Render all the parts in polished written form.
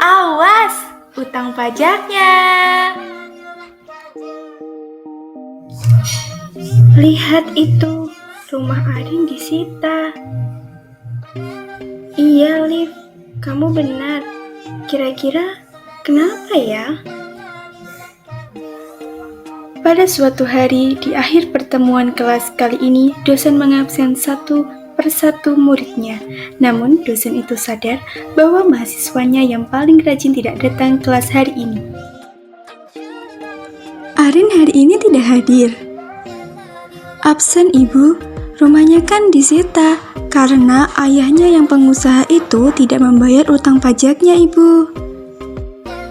Awas, utang pajaknya. Lihat itu, rumah Arin disita. Iya, Liv, kamu benar. Kira-kira kenapa ya? Pada suatu hari di akhir pertemuan kelas kali ini, dosen mengabsen satu persatu muridnya. Namun, dosen itu sadar bahwa mahasiswanya yang paling rajin tidak datang kelas hari ini. Arin hari ini tidak hadir. Absen, Ibu. Rumahnya kan disita karena ayahnya yang pengusaha itu tidak membayar utang pajaknya, Ibu.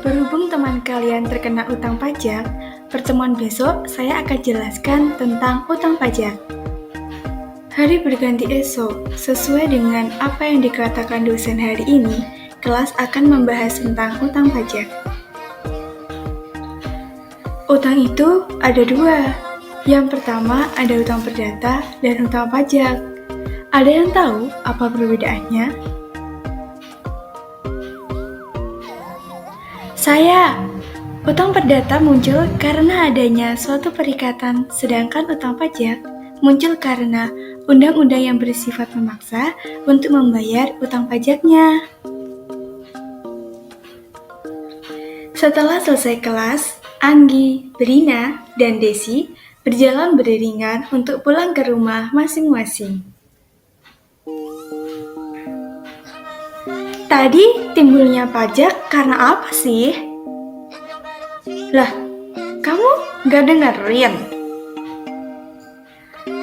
Berhubung teman kalian terkena utang pajak, pertemuan besok saya akan jelaskan tentang utang pajak. Hari berganti esok, sesuai dengan apa yang dikatakan dosen hari ini, kelas akan membahas tentang utang pajak. Utang itu ada dua. Yang pertama ada utang perdata dan utang pajak. Ada yang tahu apa perbedaannya? Saya. Utang perdata muncul karena adanya suatu perikatan, sedangkan utang pajak muncul karena undang-undang yang bersifat memaksa untuk membayar utang pajaknya. Setelah selesai kelas, Anggi, Brina, dan Desi berjalan beriringan untuk pulang ke rumah masing-masing. Tadi timbulnya pajak karena apa sih? Lah, kamu gak dengerin?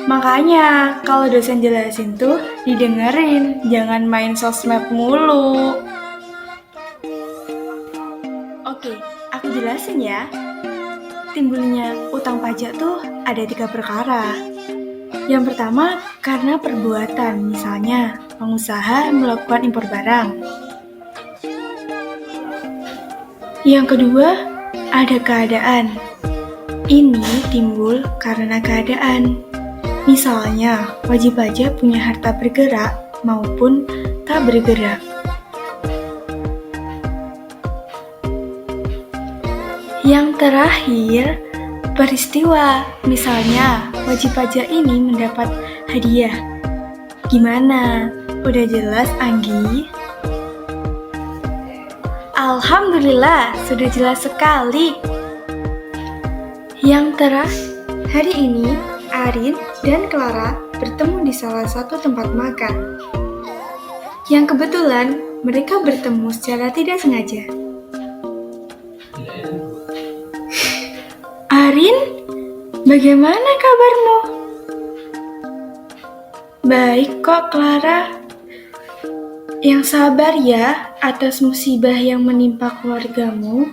Makanya kalau dosen jelasin tuh didengerin, jangan main sosmed mulu. Oke, aku jelasin ya. Timbulnya utang pajak tuh ada 3 perkara. Yang pertama karena perbuatan, misalnya pengusaha melakukan impor barang. Yang kedua ada keadaan. Ini timbul karena keadaan. Misalnya wajib pajak punya harta bergerak maupun tak bergerak. Yang terakhir, peristiwa. Misalnya, wajib pajak ini mendapat hadiah. Gimana? Udah jelas, Anggi? Alhamdulillah, sudah jelas sekali. Yang terakhir, hari ini, Arin dan Clara bertemu di salah satu tempat makan. Yang kebetulan, mereka bertemu secara tidak sengaja. Arin, bagaimana kabarmu? Baik kok, Clara. Yang sabar ya atas musibah yang menimpa keluargamu.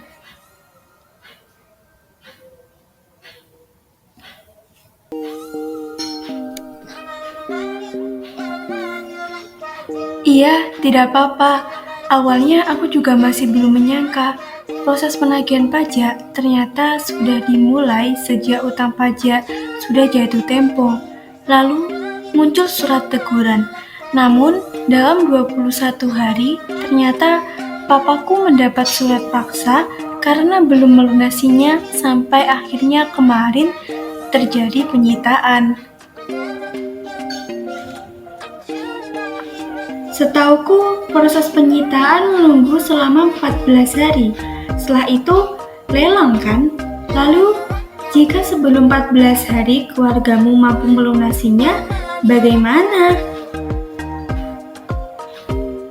Iya, tidak apa-apa. Awalnya aku juga masih belum menyangka proses penagihan pajak ternyata sudah dimulai sejak utang pajak sudah jatuh tempo. Lalu muncul surat teguran. Namun dalam 21 hari ternyata papaku mendapat surat paksa karena belum melunasinya sampai akhirnya kemarin terjadi penyitaan. Setauku, proses penyitaan menunggu selama 14 hari. Setelah itu, lelang kan? Lalu, jika sebelum 14 hari keluargamu mampu melunasinya, bagaimana?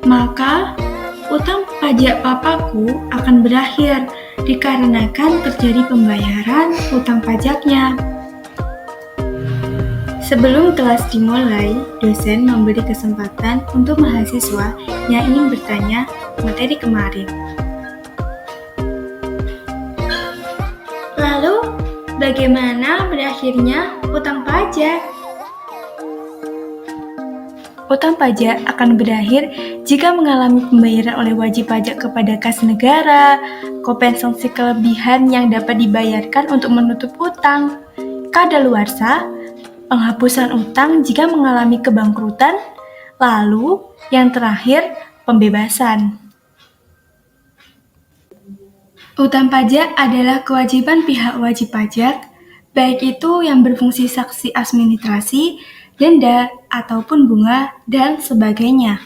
Maka, utang pajak papaku akan berakhir dikarenakan terjadi pembayaran utang pajaknya. Sebelum kelas dimulai, dosen memberi kesempatan untuk mahasiswa yang ingin bertanya materi kemarin. Lalu, bagaimana berakhirnya utang pajak? Utang pajak akan berakhir jika mengalami pembayaran oleh wajib pajak kepada kas negara, kompensasi kelebihan yang dapat dibayarkan untuk menutup utang, kadaluarsa, penghapusan utang jika mengalami kebangkrutan, lalu yang terakhir pembebasan. Utang pajak adalah kewajiban pihak wajib pajak, baik itu yang berfungsi saksi administrasi, denda, ataupun bunga, dan sebagainya.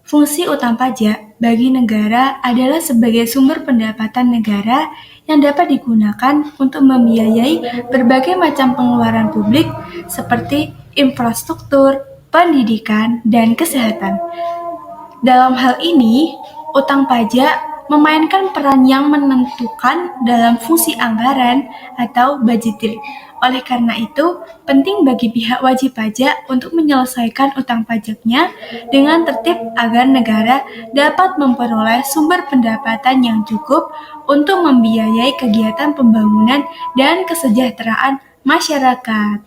Fungsi utang pajak bagi negara adalah sebagai sumber pendapatan negara yang dapat digunakan untuk membiayai berbagai macam pengeluaran publik seperti infrastruktur, pendidikan, dan kesehatan. Dalam hal ini, utang pajak memainkan peran yang menentukan dalam fungsi anggaran atau budgeting. Oleh karena itu, penting bagi pihak wajib pajak untuk menyelesaikan utang pajaknya dengan tertib agar negara dapat memperoleh sumber pendapatan yang cukup untuk membiayai kegiatan pembangunan dan kesejahteraan masyarakat.